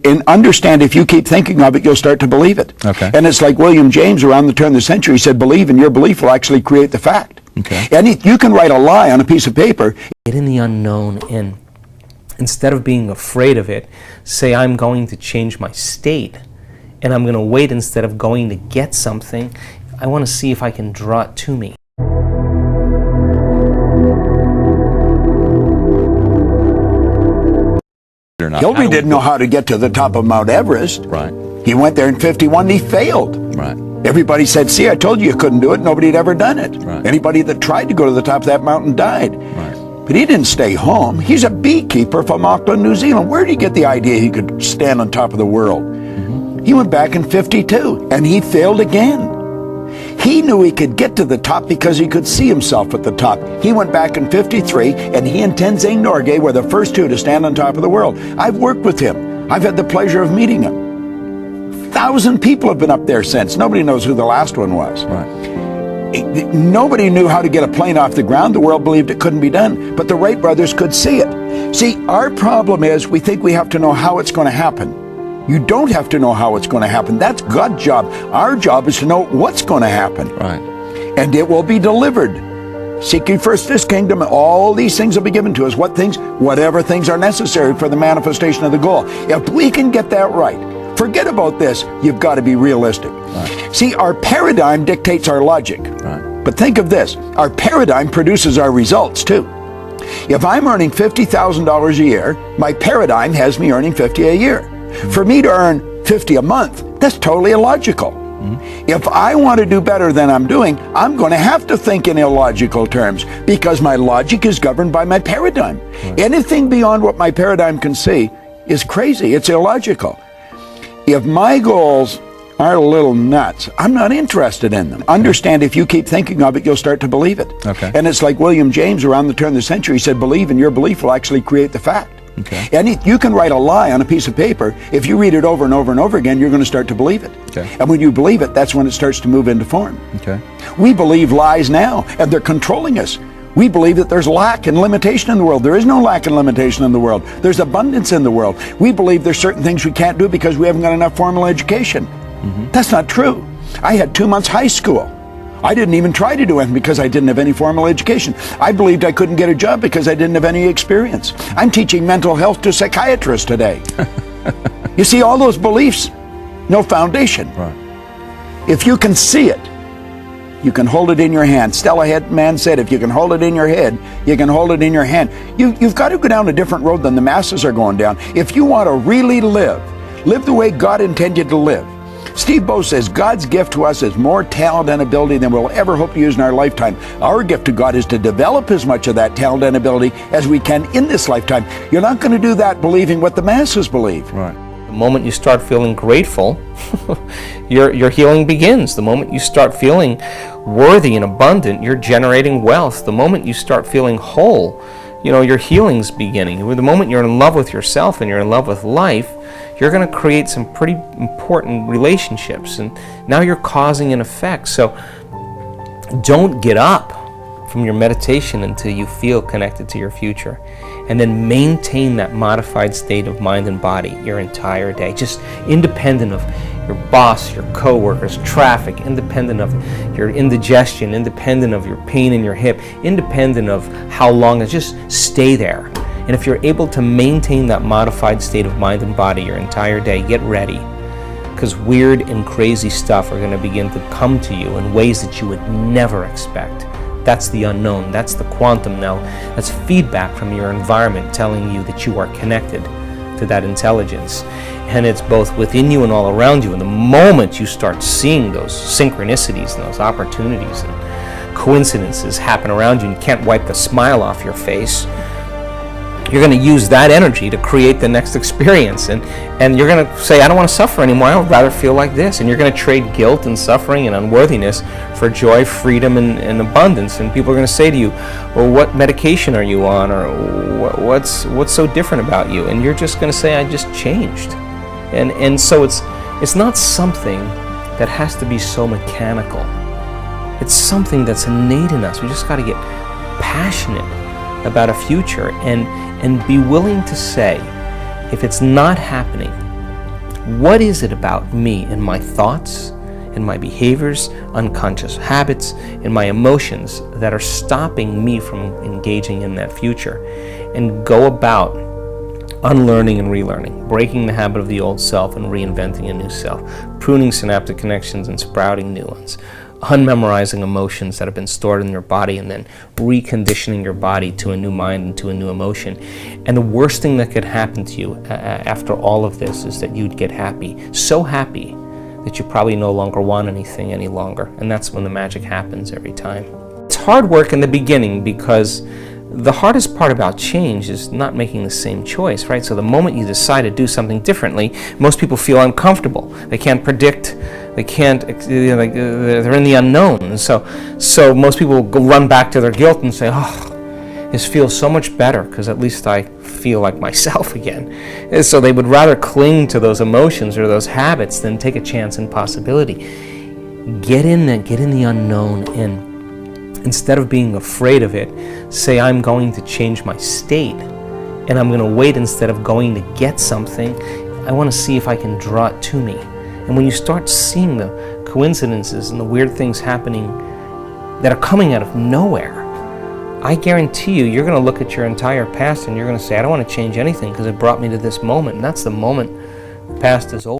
And understand, if you keep thinking of it, you'll start to believe it. Okay. And it's like William James around the turn of the century said, believe, and your belief will actually create the fact. Okay. And you can write a lie on a piece of paper. Get in the unknown, and instead of being afraid of it, say, I'm going to change my state, and I'm going to wait instead of going to get something. I want to see if I can draw it to me. Hilary didn't know how to get to the top of Mount Everest. Right. He went there in 51 and he failed. Right. Everybody said, see, I told you you couldn't do it. Nobody had ever done it. Right. Anybody that tried to go to the top of that mountain died. Right. But he didn't stay home. He's a beekeeper from Auckland, New Zealand. Where did he get the idea he could stand on top of the world? Mm-hmm. He went back in 52 and he failed again. He knew he could get to the top because he could see himself at the top. He went back in 53, and he and Tenzing Norgay were the first two to stand on top of the world. I've worked with him. I've had the pleasure of meeting him. 1,000 people have been up there since. Nobody knows who the last one was. Right. Nobody knew how to get a plane off the ground. The world believed it couldn't be done, but the Wright brothers could see it. See, our problem is we think we have to know how it's going to happen. You don't have to know how it's going to happen. That's God's job. Our job is to know what's going to happen. Right. And it will be delivered. Seek ye first this kingdom, and all these things will be given to us. What things? Whatever things are necessary for the manifestation of the goal. If we can get that right, forget about this. You've got to be realistic. Right. See, our paradigm dictates our logic. Right. But think of this. Our paradigm produces our results, too. If I'm earning $50,000 a year, my paradigm has me earning $50,000 a year. For me to earn $50,000 a month, that's totally illogical. Mm-hmm. If I want to do better than I'm doing, I'm going to have to think in illogical terms because my logic is governed by my paradigm. Right. Anything beyond what my paradigm can see is crazy. It's illogical. If my goals are a little nuts, I'm not interested in them. Understand, if you keep thinking of it, you'll start to believe it. Okay. And it's like William James around the turn of the century said, believe, and your belief will actually create the fact. Okay. And you can write a lie on a piece of paper. If you read it over and over and over again, you're going to start to believe it. Okay. And when you believe it, that's when it starts to move into form. Okay. We believe lies now, and they're controlling us. We believe that there's lack and limitation in the world. There is no lack and limitation in the world. There's abundance in the world. We believe there's certain things we can't do because we haven't got enough formal education. Mm-hmm. That's not true. I had 2 months high school. I didn't even try to do anything because I didn't have any formal education. I believed I couldn't get a job because I didn't have any experience. I'm teaching mental health to psychiatrists today. You see, all those beliefs, no foundation. Right. If you can see it, you can hold it in your hand. Stella Headman said, if you can hold it in your head, you can hold it in your hand. You've got to go down a different road than the masses are going down. If you want to really live the way God intended to live. Steve Bowe says God's gift to us is more talent and ability than we'll ever hope to use in our lifetime. Our gift to God is to develop as much of that talent and ability as we can in this lifetime. You're not going to do that believing what the masses believe. Right. The moment you start feeling grateful, your healing begins. The moment you start feeling worthy and abundant, you're generating wealth. The moment you start feeling whole, your healing's beginning. The moment you're in love with yourself and you're in love with life, you're going to create some pretty important relationships, and now you're causing an effect. So don't get up from your meditation until you feel connected to your future, and then maintain that modified state of mind and body your entire day, just independent of your boss, your coworkers, traffic, independent of your indigestion, independent of your pain in your hip, independent of how long, just stay there. And if you're able to maintain that modified state of mind and body your entire day, get ready, because weird and crazy stuff are going to begin to come to you in ways that you would never expect. That's the unknown. That's the quantum now. That's feedback from your environment telling you that you are connected to that intelligence. And it's both within you and all around you. And the moment you start seeing those synchronicities and those opportunities and coincidences happen around you, and you can't wipe the smile off your face, you're going to use that energy to create the next experience, and you're going to say, I don't want to suffer anymore, I would rather feel like this. And you're going to trade guilt and suffering and unworthiness for joy, freedom, and abundance. And people are going to say to you, well, what medication are you on, or what's so different about you? And you're just going to say, I just changed. And so it's not something that has to be so mechanical. It's something that's innate in us. We just got to get passionate about a future and be willing to say, if it's not happening, What is it about me and my thoughts, in my behaviors, unconscious habits, and my emotions that are stopping me from engaging in that future? And go about unlearning and relearning, breaking the habit of the old self and reinventing a new self, pruning synaptic connections and sprouting new ones, unmemorizing emotions that have been stored in your body and then reconditioning your body to a new mind and to a new emotion. And the worst thing that could happen to you after all of this is that you'd get happy, so happy that you probably no longer want anything any longer. And that's when the magic happens every time. It's hard work in the beginning because the hardest part about change is not making the same choice, right? So the moment you decide to do something differently, most people feel uncomfortable. They can't predict. They can't. They're in the unknown. So most people will run back to their guilt and say, "Oh, this feels so much better because at least I feel like myself again." And so they would rather cling to those emotions or those habits than take a chance in possibility. Get in the unknown, and instead of being afraid of it, say, I'm going to change my state, and I'm going to wait instead of going to get something. I want to see if I can draw it to me. And when you start seeing the coincidences and the weird things happening that are coming out of nowhere, I guarantee you're going to look at your entire past and you're going to say, I don't want to change anything because it brought me to this moment. And that's the moment. The past is over.